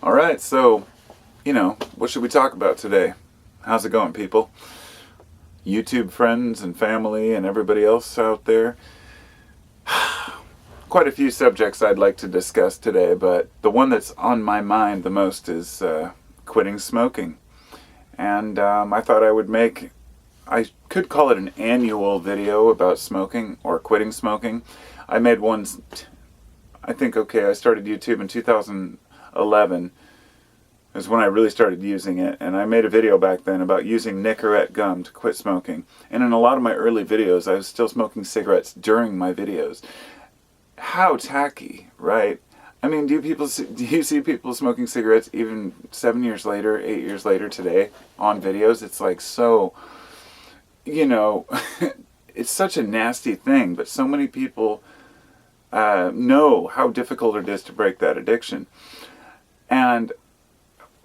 All right, so, what should we talk about today? How's it going, people? YouTube friends and family and everybody else out there. Quite a few subjects I'd like to discuss today, but the one that's on my mind the most is quitting smoking. And I thought I could call it an annual video about smoking or quitting smoking. I made one, I started YouTube in 2011 is when I really started using it, and I made a video back then about using Nicorette gum to quit smoking. And in a lot of my early videos, I was still smoking cigarettes during my videos. How tacky, right? I mean, do you see people smoking cigarettes even 7 years later, 8 years later today on videos? It's like so, it's such a nasty thing, but so many people know how difficult it is to break that addiction. And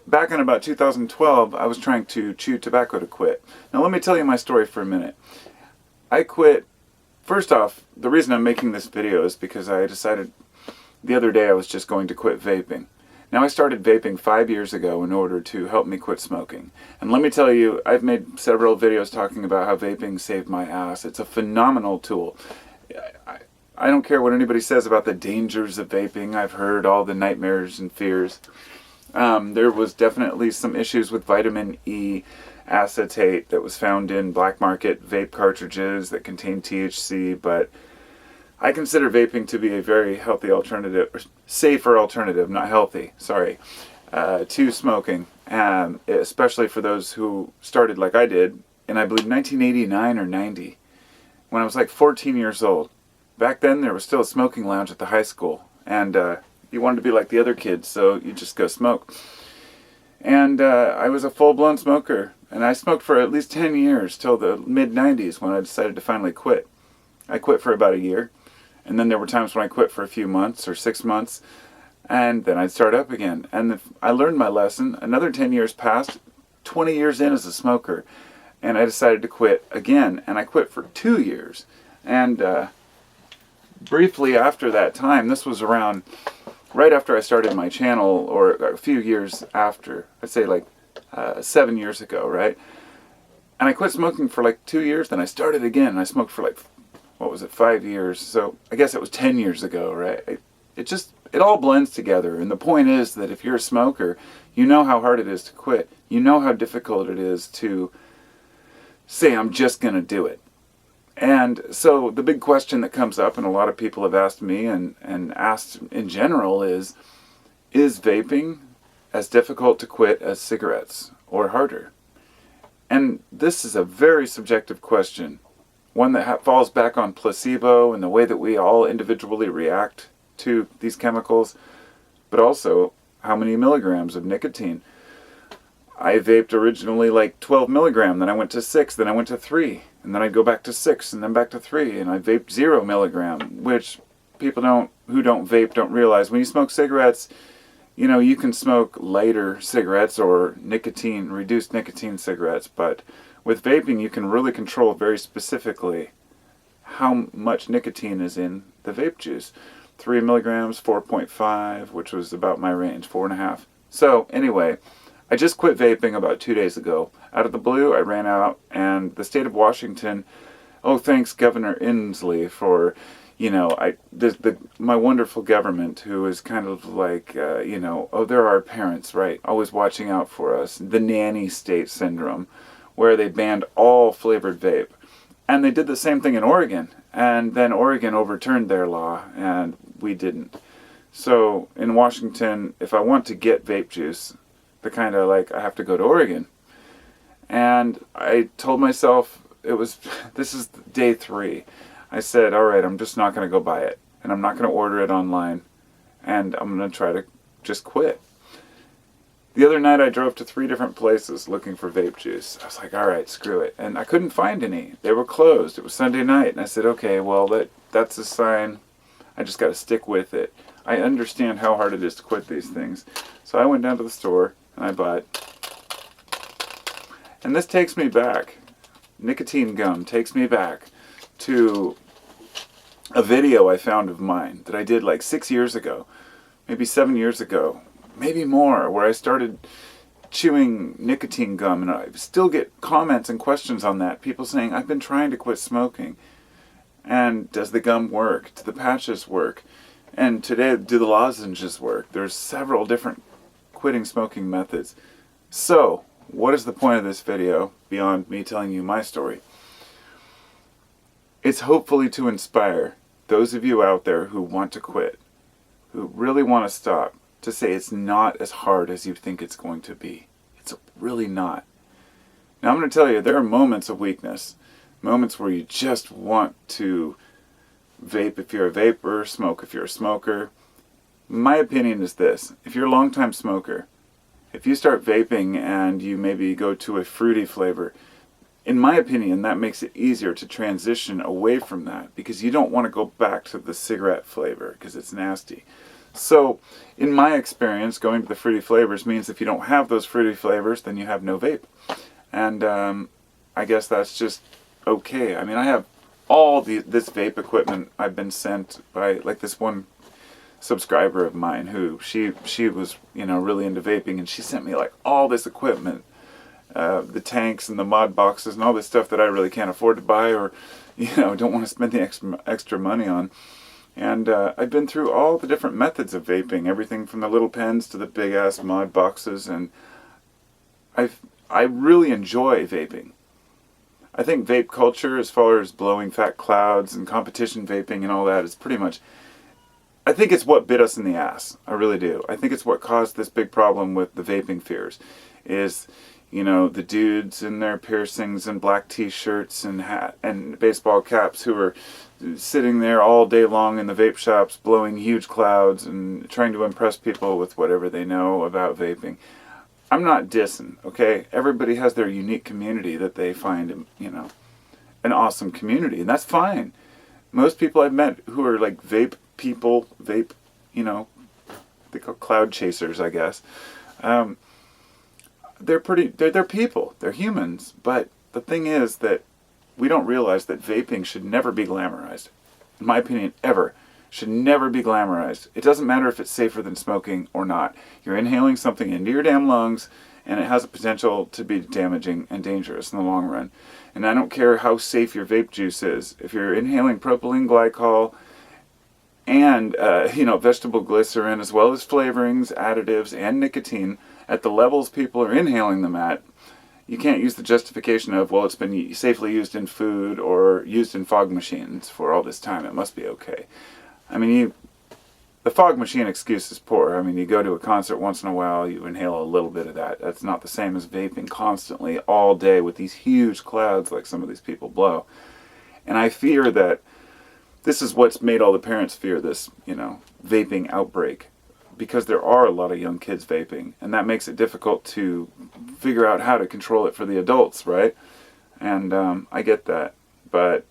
back in about 2012, I was trying to chew tobacco to quit. Now let me tell you my story for a minute. I quit. First off, the reason I'm making this video is because I decided the other day I was just going to quit vaping. Now I started vaping 5 years ago in order to help me quit smoking. And let me tell you, I've made several videos talking about how vaping saved my ass. It's a phenomenal tool. I don't care what anybody says about the dangers of vaping. I've heard all the nightmares and fears. There was definitely some issues with vitamin E acetate that was found in black market vape cartridges that contain THC, but I consider vaping to be a very healthy alternative, or safer alternative, not healthy, sorry, to smoking, especially for those who started like I did in, I believe, 1989 or 90, when I was like 14 years old. Back then, there was still a smoking lounge at the high school, and you wanted to be like the other kids, so you just go smoke. And I was a full-blown smoker, and I smoked for at least 10 years till the mid-90s when I decided to finally quit. I quit for about a year, and then there were times when I quit for a few months or 6 months, and then I'd start up again. And I learned my lesson. Another 10 years passed, 20 years in as a smoker, and I decided to quit again, and I quit for 2 years. And briefly after that time, this was around right after I started my channel, or a few years after, I'd say like 7 years ago, right? And I quit smoking for like 2 years, then I started again, and I smoked for like, 5 years? So I guess it was 10 years ago, right? It all blends together, and the point is that if you're a smoker, you know how hard it is to quit. You know how difficult it is to say, I'm just going to do it. And so the big question that comes up, and a lot of people have asked me and asked in general, is vaping as difficult to quit as cigarettes, or harder? And this is a very subjective question, one that falls back on placebo and the way that we all individually react to these chemicals, but also how many milligrams of nicotine. I vaped originally like 12 milligram, then I went to 6, then I went to 3, and then I'd go back to 6, and then back to 3, and I vaped 0 milligram, which people who don't vape don't realize. When you smoke cigarettes, you can smoke lighter cigarettes or reduced nicotine cigarettes, but with vaping you can really control very specifically how much nicotine is in the vape juice. 3 milligrams, 4.5, which was about my range, 4.5. So anyway, I just quit vaping about 2 days ago. Out of the blue, I ran out, and the state of Washington, thanks Governor Inslee for, my wonderful government, who is kind of like, there are parents, right, always watching out for us. The nanny state syndrome, where they banned all flavored vape. And they did the same thing in Oregon, and then Oregon overturned their law, and we didn't. So in Washington, if I want to get vape juice, I have to go to Oregon. And I told myself, this is day 3. I said, all right, I'm just not going to go buy it, and I'm not going to order it online, and I'm going to try to just quit. The other night I drove to 3 different places looking for vape juice. I was like, all right, screw it. And I couldn't find any. They were closed. It was Sunday night, and I said, okay, well, that's a sign. I just got to stick with it. I understand how hard it is to quit these things. So I went down to the store, and I bought, and this takes me back, nicotine gum takes me back to a video I found of mine that I did like 6 years ago, maybe 7 years ago, maybe more, where I started chewing nicotine gum, and I still get comments and questions on that. People saying, I've been trying to quit smoking, and does the gum work? Do the patches work? And today, do the lozenges work? There's several different quitting smoking methods. So, what is the point of this video beyond me telling you my story? It's hopefully to inspire those of you out there who want to quit, who really want to stop, to say it's not as hard as you think it's going to be. It's really not. Now I'm going to tell you, there are moments of weakness, moments where you just want to vape if you're a vapor, smoke if you're a smoker. My opinion is this: if you're a long-time smoker, if you start vaping and you maybe go to a fruity flavor, in my opinion, that makes it easier to transition away from that, because you don't want to go back to the cigarette flavor because it's nasty. So, in my experience, going to the fruity flavors means if you don't have those fruity flavors, then you have no vape. And I guess that's just okay. I mean, I have all this vape equipment I've been sent by, like, this one subscriber of mine who she was, you know, really into vaping, and she sent me like all this equipment, the tanks and the mod boxes and all this stuff that I really can't afford to buy, or, you know, don't want to spend the extra money on. And I've been through all the different methods of vaping, everything from the little pens to the big ass mod boxes, and I really enjoy vaping. I think vape culture, as far as blowing fat clouds and competition vaping and all that, is pretty much, I think it's what bit us in the ass. I really do. I think it's what caused this big problem with the vaping fears, is, you know, the dudes in their piercings and black t-shirts and baseball caps who are sitting there all day long in the vape shops blowing huge clouds and trying to impress people with whatever they know about vaping. I'm not dissing, okay? Everybody has their unique community that they find, you know, an awesome community, and that's fine. Most people I've met who are like vape people, you know, they call cloud chasers, I guess. They're people, they're humans, but the thing is that we don't realize that vaping should never be glamorized. In my opinion, ever. Should never be glamorized. It doesn't matter if it's safer than smoking or not. You're inhaling something into your damn lungs, and it has a potential to be damaging and dangerous in the long run. And I don't care how safe your vape juice is. If you're inhaling propylene glycol and you know, vegetable glycerin, as well as flavorings, additives, and nicotine at the levels people are inhaling them at, you can't use the justification of, well, it's been safely used in food or used in fog machines for all this time, it must be okay. I mean, the fog machine excuse is poor. I mean, you go to a concert once in a while, you inhale a little bit of that. That's not the same as vaping constantly all day with these huge clouds like some of these people blow. And I fear that this is what's made all the parents fear this, you know, vaping outbreak. Because there are a lot of young kids vaping, and that makes it difficult to figure out how to control it for the adults, right? And I get that. But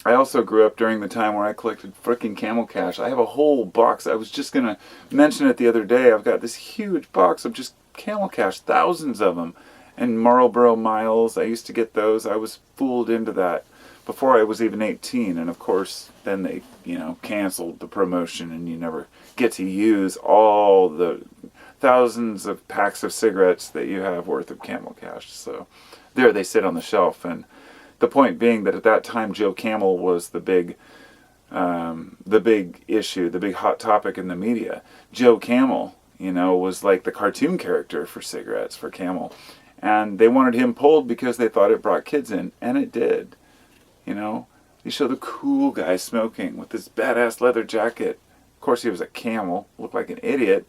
I also grew up during the time where I collected frickin' Camel Cash. I have a whole box. I was just going to mention it the other day. I've got this huge box of just Camel Cash, thousands of them. And Marlboro Miles, I used to get those. I was fooled into that before I was even 18, and of course then they, you know, canceled the promotion and you never get to use all the thousands of packs of cigarettes that you have worth of Camel Cash. So there they sit on the shelf, and the point being that at that time Joe Camel was the big issue, the big hot topic in the media. Joe Camel, you know, was like the cartoon character for cigarettes, for Camel, and they wanted him pulled because they thought it brought kids in, and it did. You know, you show the cool guy smoking with this badass leather jacket. Of course, he was a camel, looked like an idiot.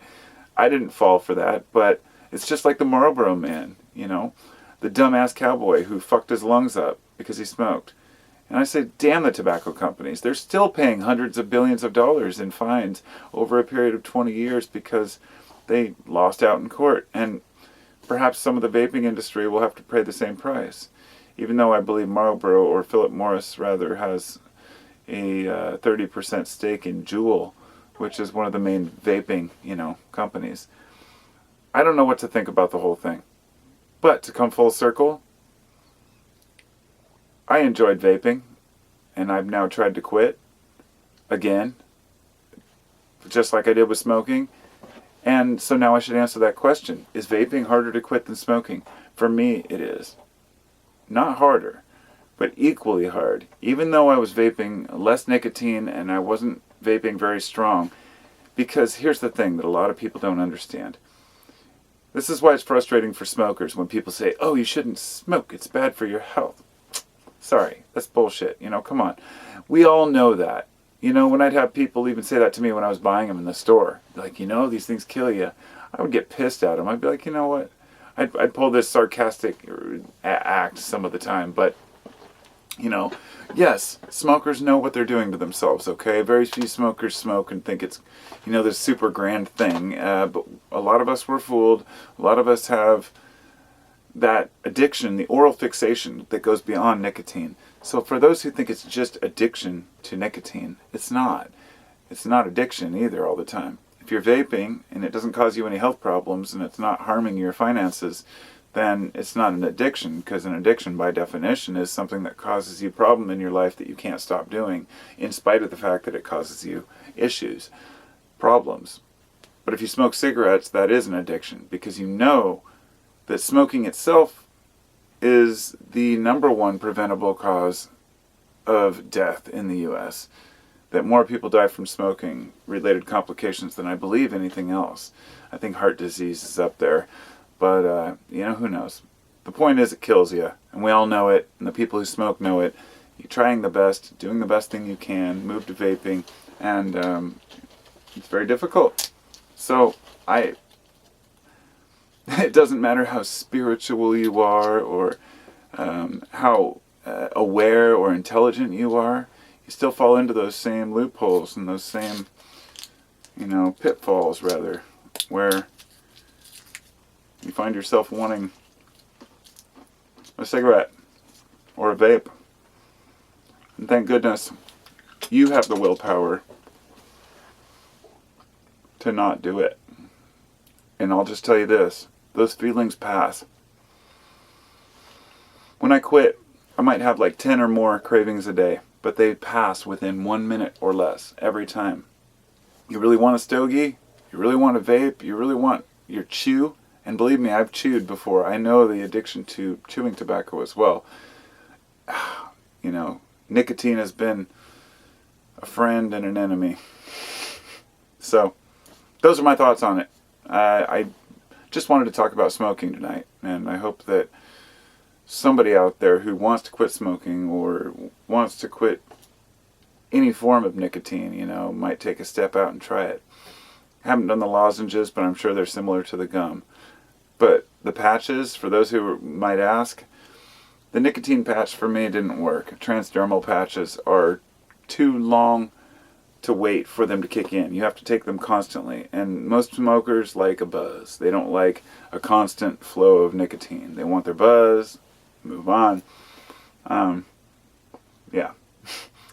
I didn't fall for that, but it's just like the Marlboro Man, you know, the dumbass cowboy who fucked his lungs up because he smoked. And I say, damn the tobacco companies. They're still paying hundreds of billions of dollars in fines over a period of 20 years because they lost out in court. And perhaps some of the vaping industry will have to pay the same price. Even though I believe Marlboro, or Philip Morris rather, has a 30% stake in Juul, which is one of the main vaping, you know, companies. I don't know what to think about the whole thing. But to come full circle, I enjoyed vaping, and I've now tried to quit again, just like I did with smoking. And so now I should answer that question. Is vaping harder to quit than smoking? For me, it is. Not harder, but equally hard. Even though I was vaping less nicotine and I wasn't vaping very strong, because here's the thing that a lot of people don't understand. This is why it's frustrating for smokers when people say, oh, you shouldn't smoke, it's bad for your health. Sorry, that's bullshit. Come on. We all know that. When I'd have people even say that to me when I was buying them in the store, like, these things kill you, I would get pissed at them. I'd be like, you know what? I'd pull this sarcastic act some of the time, but, yes, smokers know what they're doing to themselves, okay? Very few smokers smoke and think it's, this super grand thing, but a lot of us were fooled. A lot of us have that addiction, the oral fixation that goes beyond nicotine. So for those who think it's just addiction to nicotine, it's not. It's not addiction either all the time. If you're vaping and it doesn't cause you any health problems and it's not harming your finances, then it's not an addiction, because an addiction by definition is something that causes you problem in your life that you can't stop doing, in spite of the fact that it causes you issues, problems. But if you smoke cigarettes, that is an addiction, because you know that smoking itself is the number one preventable cause of death in the U.S., that more people die from smoking related complications than I believe anything else. I think heart disease is up there, but who knows. The point is, it kills you, and we all know it, and the people who smoke know it. You're trying the best, doing the best thing you can, move to vaping, and it's very difficult. So it doesn't matter how spiritual you are, or how aware or intelligent you are, you still fall into those same loopholes and those same, pitfalls, rather, where you find yourself wanting a cigarette or a vape. And thank goodness you have the willpower to not do it. And I'll just tell you this, those feelings pass. When I quit, I might have like 10 or more cravings a day, but they pass within 1 minute or less every time. You really want a stogie? You really want a vape? You really want your chew? And believe me, I've chewed before. I know the addiction to chewing tobacco as well. Nicotine has been a friend and an enemy. So, those are my thoughts on it. I just wanted to talk about smoking tonight, and I hope that somebody out there who wants to quit smoking or wants to quit any form of nicotine, might take a step out and try it. I haven't done the lozenges, but I'm sure they're similar to the gum. But the patches, for those who might ask, the nicotine patch for me didn't work. Transdermal patches are too long to wait for them to kick in. You have to take them constantly. And most smokers like a buzz. They don't like a constant flow of nicotine. They want their buzz, move on. Yeah.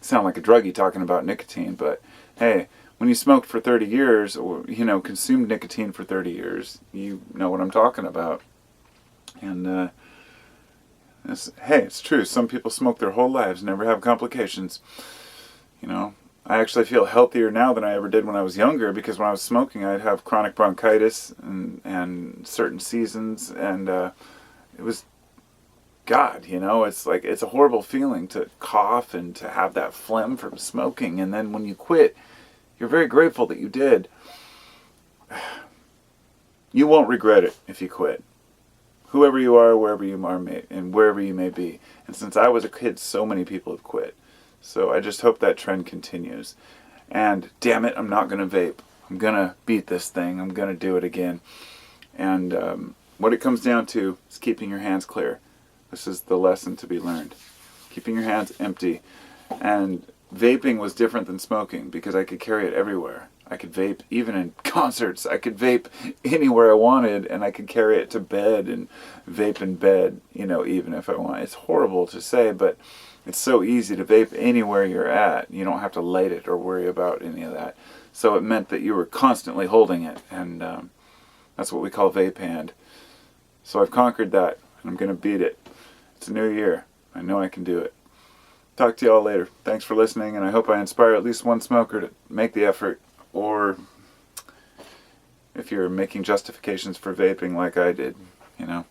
Sound like a druggie talking about nicotine, but hey, when you smoked for 30 years or, consumed nicotine for 30 years, you know what I'm talking about. And, it's true. Some people smoke their whole lives, never have complications. I actually feel healthier now than I ever did when I was younger, because when I was smoking, I'd have chronic bronchitis and certain seasons, and it was, God, it's a horrible feeling to cough and to have that phlegm from smoking, and then when you quit, you're very grateful that you did. You won't regret it if you quit. Whoever you are, wherever you are, and wherever you may be. And since I was a kid, so many people have quit. So I just hope that trend continues. And damn it, I'm not going to vape. I'm going to beat this thing. I'm going to do it again. And what it comes down to is keeping your hands clear. This is the lesson to be learned. Keeping your hands empty. And vaping was different than smoking because I could carry it everywhere. I could vape even in concerts. I could vape anywhere I wanted, and I could carry it to bed and vape in bed, even if I want. It's horrible to say, but it's so easy to vape anywhere you're at. You don't have to light it or worry about any of that. So it meant that you were constantly holding it, and that's what we call vape hand. So I've conquered that, and I'm going to beat it. It's a new year. I know I can do it. Talk to you all later. Thanks for listening, and I hope I inspire at least one smoker to make the effort, or if you're making justifications for vaping like I did, you know.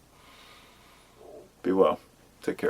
Be well. Take care.